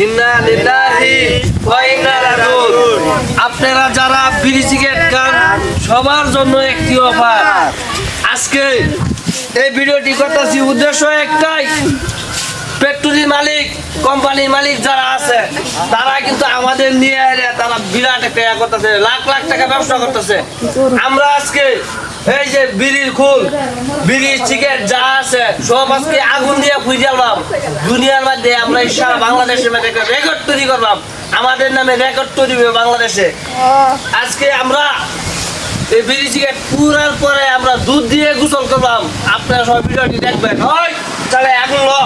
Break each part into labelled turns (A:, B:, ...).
A: ইন্না লিল্লাহি ওয়া ইন্না ইলাইহি রাজিউন। আপনারা যারা বিড়ি সিগারেট খান সবার জন্য একটি অফার। আজকে এই ভিডিওটি করতেছি উদ্দেশ্য একটাই, ফ্যাক্টরির মালিক, কোম্পানির মালিক যারা আছে তারা কিন্তু আমাদের নিয়ে তারা বিরাট একটা করতেছে, লাখ লাখ টাকা ব্যবসা করতেছে। আমরা আজকে এই যে বিড়ির খুল, বিড়ির সিগারেট যা আছে সব আজকে আগুন দিয়ে ফুইজালাম। দুনিয়ার মধ্যে আমরা সারা বাংলাদেশের মধ্যে একটা রেকর্ড তৈরি করলাম, আমাদের নামে রেকর্ড তৈরি হবে বাংলাদেশে। আজকে আমরা এই বিড়ি সিগারেট পুরার পরে আমরা দুধ দিয়ে গোসল করলাম। আপনারা সবাই ভিডিওটি দেখবেন। ওই চলে এখন লো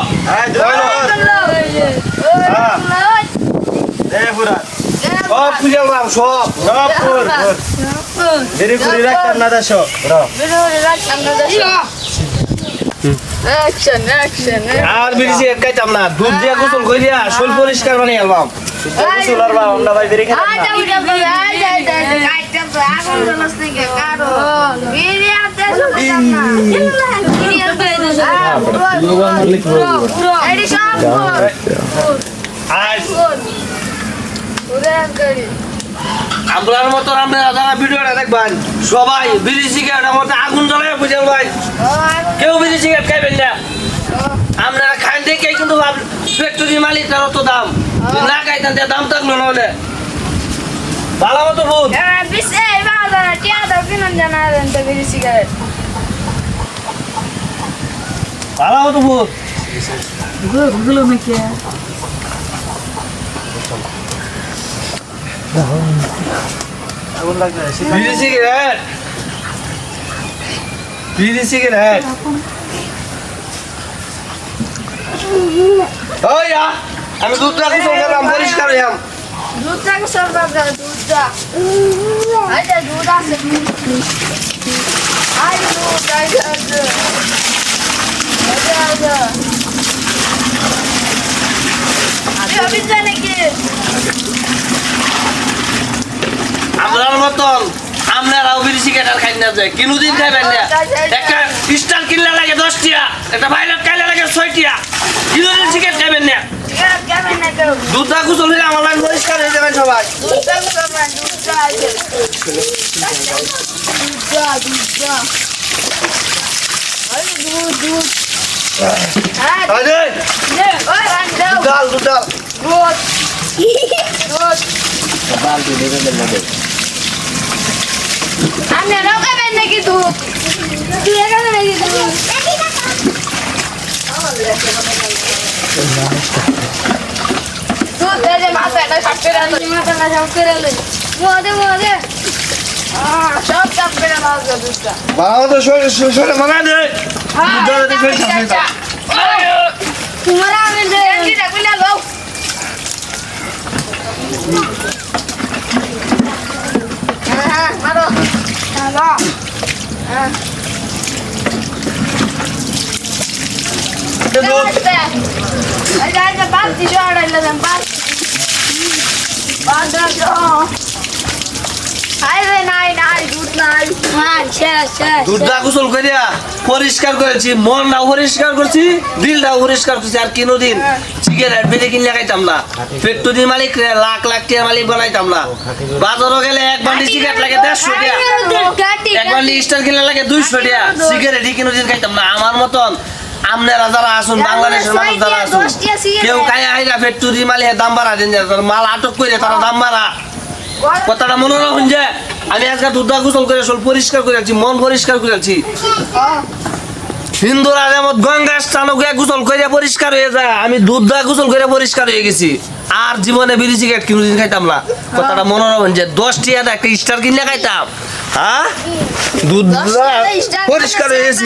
A: সব ফুইজালাম, সব
B: দেরি করে রাখতাম না দেশ
A: আর বিড়ি সিগারেট খাইতাম না, দুধ দিয়ে গোসল করিয়া শরীর পরিষ্কার বানিয়ে আলবাম।
B: আমরা ভাই দেরি খেতাম
A: আপনার মতো আপনারা যারা ভিডিওটা দেখবেন সবাই বিড়ি সিগারেটের মধ্যে আগুন জ্বালায় বুঝেন ভাই, কেউ বিড়ি সিগারেট খাইবেন না। আপনারা খান দেখে কিন্তু ফ্যাক্টরি মালিকটার অত দাম, না খাইতেন দাম থাকলো না হলে ভালো মতো বুঝ ভালো মতো বুঝ বিড়ি সিগারেট, বিড়ি সিগারেট ওই আমি দুধটা গোসল করলাম, পরিষ্কার হইলাম। আপনার মতন আপনারাও বিড়ি সিগারেট আর খাই না যায়, কিনুদিন খাইবেন না। একটা স্টার কিনলে লাগে 10 টিয়া, একটা ভাইলাট খাইলে লাগে 6 টিয়া, কিনুদিন সিগারেট খাইবেন না। দুধটা গোসল হইলে আমার লাগে পরিষ্কার হয়ে যাবেন সবাই। ডাল দুধ ডাল
C: নাকি দুধ
A: দুধটা গোসল করিয়া পরিষ্কার করেছি, মনটাও পরিষ্কার করছি, দিলটাও পরিষ্কার করছি। আর কোনোদিন সিগারেট বেঁধে কিনে খাইতাম না, ফ্যাক্টরি মালিক লাখ লাখ টাকা মালিক বানাইতাম না। বাজারও গেলে এক বান্ডি সিগারেট লাগে 150 টাকা, এক বান্ডি স্টার কিনলে লাগে 200 টাকা। সিগারেটই কোনোদিন খাইতাম না। আমার মতন আপনারা যারা আসুন, বাংলাদেশের মানুষ যারা আসুন, কেউ খাইয়া হাইরা ফ্যাক্টরি মালিকের দাম বাড়া দিন, মাল আটক করে তারা দাম বাড়া। কথাটা মনে রাখুন যে আমি আজকে দুধটা গোসল করে সব পরিষ্কার করেছি, মন পরিষ্কার করেছি। হিন্দুরা যেমন গঙ্গা স্নান করে গোসল করে পরিষ্কার হয়ে যায়, আমি দুধটা গোসল করে পরিষ্কার হয়ে গেছি। আর জীবনে বিড়ি সিগারেট কোনোদিন খাইতাম না। কথাটা মনে রাখুন যে 10 টাকা একটা স্টার কিনে খাইতাম, হ্যাঁ দুধ পরিষ্কার হয়ে গেছি।